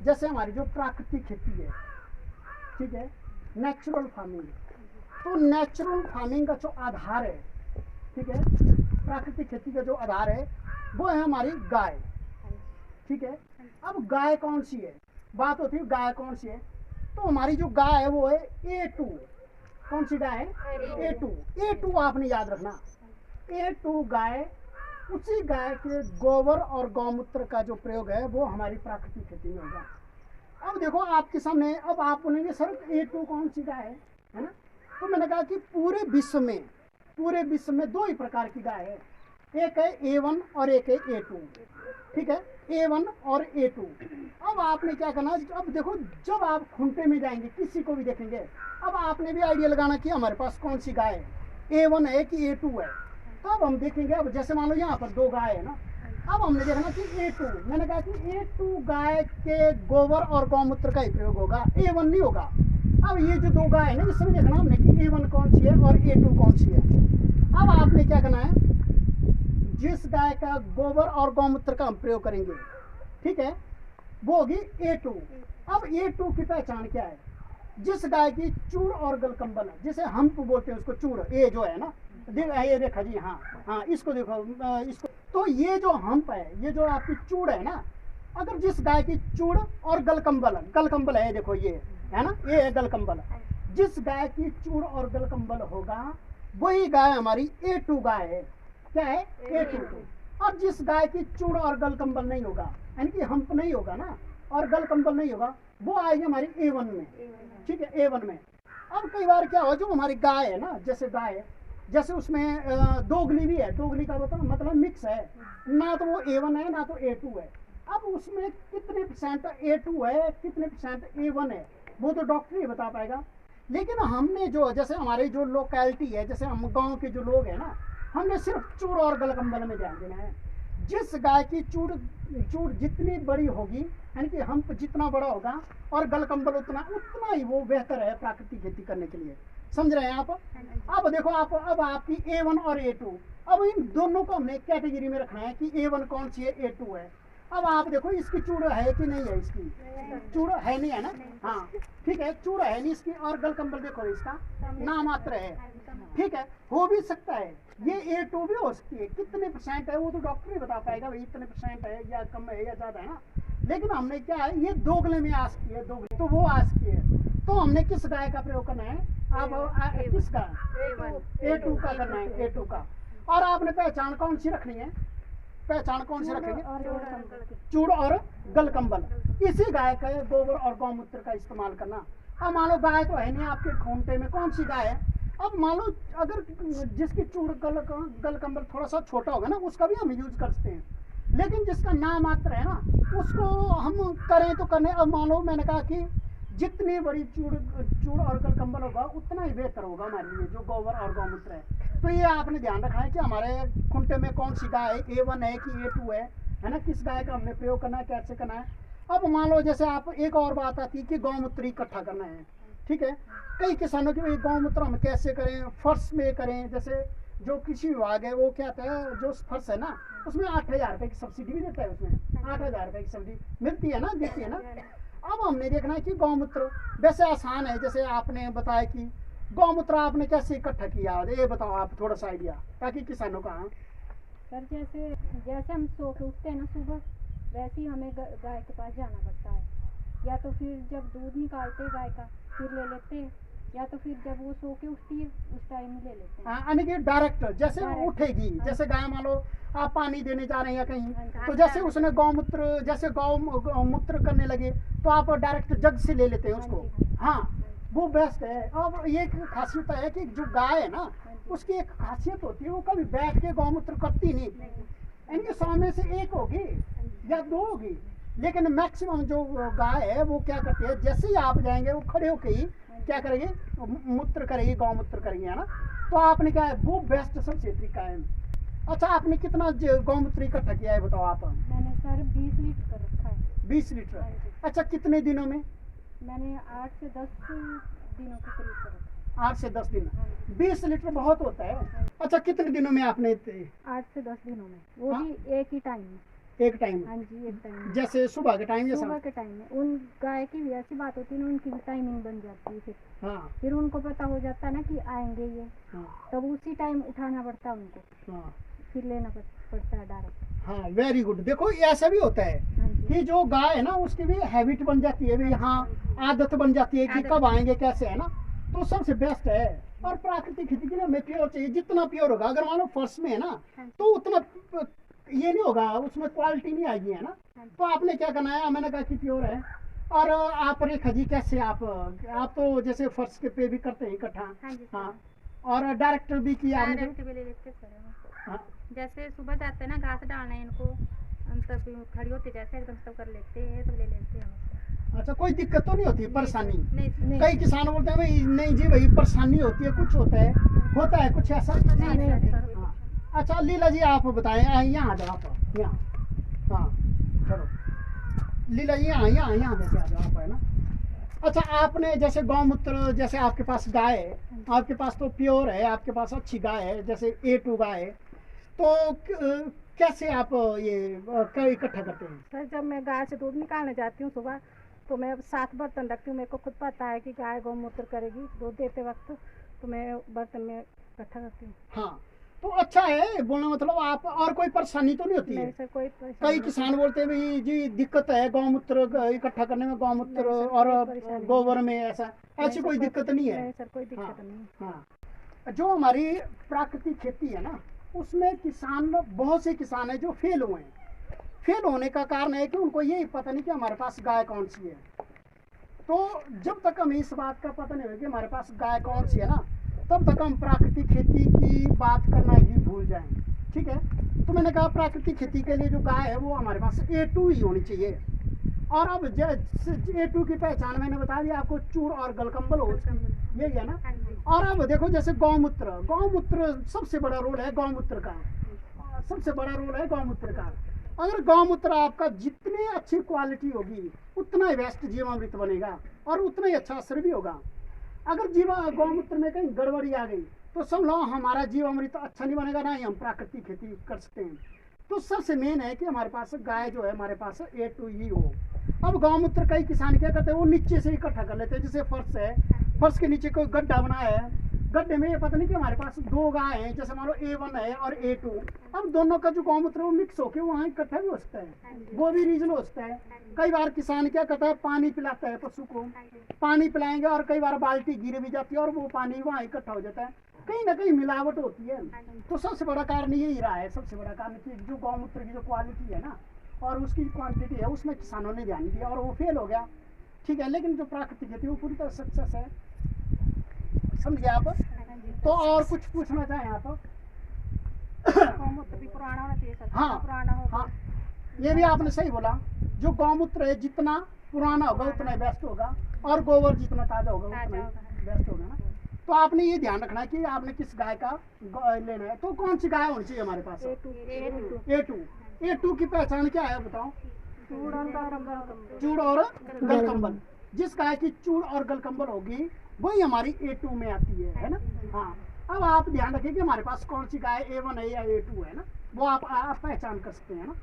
जैसे हमारी जो प्राकृतिक खेती है, ठीक है, नेचुरल फार्मिंग, तो नेचुरल फार्मिंग का जो आधार है, ठीक है, प्राकृतिक खेती का जो आधार है वो है हमारी गाय, ठीक है। अब गाय कौन सी है, बात होती है गाय कौन सी है, तो हमारी जो गाय है वो है A2। कौन सी गाय है? A2। A2 आपने याद रखना, A2 गाय, उसी गाय के गोबर और गौमूत्र का जो प्रयोग है वो हमारी प्राकृतिक खेती में होगा। अब देखो आपके सामने, अब आप बोलेंगे सर A2 कौन सी गाय है ना, तो मैंने कहा कि पूरे विश्व में दो ही प्रकार की गाय है, एक है A1 और एक है A2, ठीक है, A1 और A2। अब आपने क्या करना, अब देखो जब आप खूंटे में जाएंगे किसी को भी देखेंगे, अब आपने भी आइडिया लगाना कि हमारे पास कौन सी गाय है, A1 है कि A2 है। तो अब हम देखेंगे, अब जैसे मान लो यहाँ पर दो गाय है ना, अब हमने देखना कि A2, मैंने कहा कि A2 गाय के गोबर और गौमूत्र का ही प्रयोग होगा, A1 नहीं होगा। अब ये जो दो गाय है ना, इसमें देखना हमने कि A1 कौन सी है और A2 कौन सी है। अब आपने क्या करना है, जिस गाय का गोबर और गौमूत्र का हम प्रयोग करेंगे, ठीक है, वो होगी A2। अब A2 की पहचान क्या है, जिस गाय की चूड़ और गलकंबल है, जिसे हम बोलते हैं उसको चूड़, ये जो है ना, ये देखा जी, हाँ इसको देखो, इसको, तो ये जो हम्प है, ये जो आपकी चूड़ है ना, अगर जिस गाय की चूड़ और गलकंबल है, देखो ये है ना, ये है गलकंबल, जिस गाय की चूड़ और गलकंबल होगा वही गाय हमारी A2 गाय है। क्या है? A2। और जिस गाय की चूड़ और गलकंबल नहीं होगा, यानी कि हम्प नहीं होगा ना और गलकंबल नहीं होगा, वो आएगी हमारी A1 में, ठीक है, A1 में। अब कई बार क्या हो, जो हमारी गाय है ना, जैसे गाय है, जैसे उसमें दोगली भी है, दोगली का मतलब मिक्स है ना, तो वो A1 है ना तो A2 है। अब उसमें कितने परसेंट A2 है, कितने परसेंट A1 है, वो तो डॉक्टर ही बता पाएगा। लेकिन हमने जो, जैसे हमारी जो लोकेलिटी है, जैसे हम गांव के जो लोग हैं ना, हमने सिर्फ चूड़ और गलकंबल में ध्यान देना है। जिस गाय की चूड़ जितनी बड़ी होगी, यानी कि हम्प जितना बड़ा होगा और गलकंबल उतना ही वो बेहतर है प्राकृतिक खेती करने के लिए। समझ रहे हैं आप? अब देखो आप, अब आपकी A1 और A2, अब इन दोनों को हमने कैटेगरी में रखना है कि A1 कौन सी है, A2 है। अब आप देखो इसकी चूड़ है कि नहीं है, इसकी चूड़ है नहीं है ना, हाँ ठीक है, चूड़ है नहीं इसकी, और गलकंबल देखो इसका नाम मात्र है, ठीक है, हो भी सकता है ये A2 भी हो सकती है। कितने परसेंट है वो तो डॉक्टर ही बता पाएगा, भाई इतने परसेंट है या कम है या ज्यादा है ना। लेकिन हमने क्या है, ये दोगले में आ सकती है, दोगले तो वो आ सकती है। तो हमने किस गाय का प्रयोग करना है, आप किसका, A2 का करना है, A2 का। और आपने पहचान कौन सी रखनी है, पहचान कौन सी रखेंगे, चूड़ और गलकंबल, इसी गाय का गोबर और गौमूत्र का इस्तेमाल करना। अब मान लो गाय तो है नहीं आपके खूंटे में, कौन सी गाय है, अब मान लो अगर जिसकी चूड़ गलकंबल थोड़ा सा छोटा होगा ना, उसका भी हम यूज कर सकते हैं, लेकिन जिसका नाम मात्र है ना, उसको हम करें तो करने। अब मान लो मैंने कहा कि जितनी बड़ी चूड़ और गलकंबल होगा उतना ही बेहतर होगा हमारे लिए, जो गोबर और गौमूत्र है। तो ये आपने ध्यान रखना है कि हमारे खूंटे में कौन सी गाय है, A1 है कि A2 है ना, किस गाय का हमने प्रयोग करना है, कैसे करना है। अब मान लो जैसे आप, एक और बात आती है कि गौमूत्र इकट्ठा करना है, ठीक है, कई किसानों की गौमूत्र हम कैसे करें, फर्श में करें, जैसे जो कृषि विभाग है वो क्या कहता है, जो फर्श है ना उसमें 8,000 रुपए की सब्सिडी भी देता है, उसमें 8,000 रुपए की सब्सिडी मिलती है ना, देती है ना। अब हमने देखना है कि गौमूत्र वैसे आसान है, जैसे आपने बताया कि गौमूत्र आपने कैसे इकट्ठा किया, ये बताओ आप थोड़ा सा आइडिया, ताकि किसानों का। सर जैसे जैसे हम सो के उठते हैं ना सुबह, वैसे ही हमें गाय के पास जाना पड़ता है, या तो फिर जब दूध निकालते गाय का फिर ले लेते हैं, या तो फिर जब वो सो के उठती है उस टाइम में ले लेते हैं। यानी कि डायरेक्ट जैसे उठेगी, जैसे गाय मान लो आप पानी देने जा रहे हैं या कहीं, तो जैसे उसने गौमूत्र, जैसे गौमूत्र करने लगे तो आप डायरेक्ट जग से ले लेते हैं उसको, हाँ वो बेस्ट है। अब ये खासियत है कि जो गाय है ना, उसकी एक खासियत होती है, वो कभी बैठ के गौमूत्र करती नहीं, इनके 100 में से एक होगी या 2 होगी, लेकिन मैक्सिमम जो गाय है वो क्या करती है, जैसे ही आप जाएंगे वो खड़े होके ही क्या करेंगे, मूत्र करेगी, गौमूत्र करेंगे, है ना। तो आपने क्या है, वो बेस्ट सबसे तरीका है। अच्छा आपने कितना गौमूत्र इकट्ठा किया है बताओ आप? मैंने सर 20 लीटर कर रखा है। 20 लीटर? अच्छा कितने दिनों में? मैंने 8 से 10 दिनों के करीब कर रखा है। 8 से 10 दिन? 20 लीटर बहुत होता है। अच्छा कितने दिनों में आपने? 8 से 10 दिनों में, वो भी एक ही टाइम में। एक टाइम हाँ जी, एक टाइम में। जैसे सुबह के टाइम या सुबह शाम? के टाइम में उन गाय की भी ऐसी बात होती है ना, उनकी भी टाइमिंग बन जाती है। हाँ फिर उनको पता हो जाता है ना कि आएंगे ये, हाँ तब उसी टाइम उठाना पड़ता है उनको, हाँ फिर लेना पड़ता है डायरेक्ट। हाँ, वेरी गुड। देखो ये ऐसा भी होता है हाँ जी, कि जो गाय है ना उसकी भी हैबिट बन जाती है भी, हाँ आदत बन जाती है कि आदत कब आएंगे कैसे, है ना। तो सबसे बेस्ट है। और प्राकृतिक खेती के लिए हमें प्योर चाहिए, जितना प्योर होगा। अगर मान लो फर्श में है ना हाँ जी, तो उतना ये नहीं होगा, उसमें क्वालिटी नहीं आएगी, है ना। हाँ जी। तो आपने क्या करना है, मैंने कहा कि प्योर है। और आप रेखा जी कैसे आप तो जैसे फर्श के पे भी करते हैं इकट्ठा? हाँ जी, हाँ, और डायरेक्टर भी किया आपने? डायरेक्ट भी ले लेते सर हम। हाँ, जैसे सुबह जाते हैं ना घास डालने इनको, हम तब खड़ी होती जैसे एकदम तब कर लेते हैं, तब ले लेते हैं हम। अच्छा, कोई दिक्कत तो नहीं होती, परेशानी? नहीं कई किसान बोलते हैं भाई नहीं जी भाई परेशानी होती है, कुछ होता है कुछ ऐसा? नहीं सर। हाँ। अच्छा लीला जी आप बताएं, यहाँ आ जाओ आप, यहाँ। हाँ चलो लीला जी, यहाँ यहाँ जैसे आ जाओ आप, है ना। अच्छा, आपने जैसे गौमूत्र, जैसे आपके पास गाय है, आपके पास तो प्योर है, आपके पास अच्छी गाय है, जैसे A2 गाय है, तो कैसे आप ये इकट्ठा करते हैं? सर जब मैं गाय से दूध निकालने जाती हूँ सुबह, तो मैं 7 बर्तन रखती हूँ। मेरे को खुद पता है कि गाय गौमूत्र करेगी दूध देते वक्त, तो मैं बर्तन में इकट्ठा करती हूँ। हाँ, तो अच्छा है बोलना, मतलब आप और कोई परेशानी तो नहीं होती नहीं है? सर, कोई कई परेशानी नहीं। किसान बोलते हैं भाई जी दिक्कत है गौमूत्र इकट्ठा करने में, गौमूत्र नहीं सर, और कोई परेशानी नहीं। गोबर में, ऐसा नहीं ऐसी सर, कोई दिक्कत नहीं है? नहीं सर, कोई हाँ, दिक्कत नहीं। हाँ। जो हमारी प्राकृतिक खेती है ना, उसमें किसान, बहुत से किसान है जो फेल हुए हैं। फेल होने का कारण है कि उनको यही पता नहीं कि हमारे पास गाय कौन सी है। तो जब तक हमें इस बात का पता नहीं होगा कि हमारे पास गाय कौन सी है ना, तब तक हम प्राकृतिक खेती की बात करना ही भूल जाएंगे। ठीक है, तो मैंने कहा प्राकृतिक खेती के लिए जो गाय है वो हमारे पास A2 ही होनी चाहिए। और अब A2 की पहचान मैंने बता दिया आपको, चूड़ और गलकंबल हो, यही है ना। हाँ जी, और अब देखो जैसे गौमूत्र सबसे बड़ा रोल है गौमूत्र का, सबसे बड़ा रोल है गौमूत्र का। अगर गौमूत्र आपका जितनी अच्छी क्वालिटी होगी उतना ही बेस्ट जीवामृत बनेगा और उतना ही अच्छा असर भी होगा। अगर गौमूत्र में कहीं गड़बड़ी आ गई तो समझ लो हमारा जीवामृत अच्छा नहीं बनेगा, ना ही हम प्राकृतिक खेती कर सकते हैं। तो सबसे मेन है कि हमारे पास गाय जो है, हमारे पास A2 ही हो। अब गौमूत्र कई किसान क्या करते हैं, वो नीचे से इकट्ठा कर लेते हैं। जैसे फर्श है, फर्श के नीचे कोई गड्ढा बनाया है, गड्ढे में ये पता नहीं कि हमारे पास 2 गाय हैं, जैसे मान लो A1 है और A2। अब दोनों का जो गौमूत्र वो मिक्स होकर वहाँ इकट्ठा भी हो सकता है, वो भी रीजन हो सकता है। कई बार किसान क्या करता है, पानी पिलाता है पशु को, पानी पिलाएंगे और कई बार बाल्टी गिर भी जाती है और वो पानी वहाँ इकट्ठा हो जाता है, कहीं ना कहीं मिलावट होती है। तो सबसे बड़ा कारण यही रहा है, सबसे बड़ा कारण कि जो गौमूत्र की जो क्वालिटी है ना और उसकी क्वांटिटी है, उसमें किसानों ने ध्यान दिया और वो फेल हो गया। ठीक है, लेकिन जो प्राकृतिक खेती वो पूरी तरह सक्सेस है, समझ गए आप? तो और कुछ पूछना चाहें आप? गौमूत्र भी पुराना होना चाहिए सर, हाँ, पुराना हो। हाँ, ये भी आपने सही बोला। जो गौमूत्र है जितना पुराना होगा उतना ही बेस्ट होगा, और गोबर जितना ताजा होगा उतना ही बेस्ट होगा ना। तो आपने ये ध्यान रखना है कि आपने किस गाय का लेना है। तो कौन सी गाय होनी चाहिए हमारे पास? A2 की पहचान क्या है बताओ? चूड़ और गलकंबल। जिस गाय की चूड़ और गलकंबल होगी वही हमारी A2 में आती है ना। हाँ, अब आप ध्यान रखिए कि हमारे पास कौन सी गाय A1 है या A2 है ना, वो आप पहचान कर सकते हैं ना।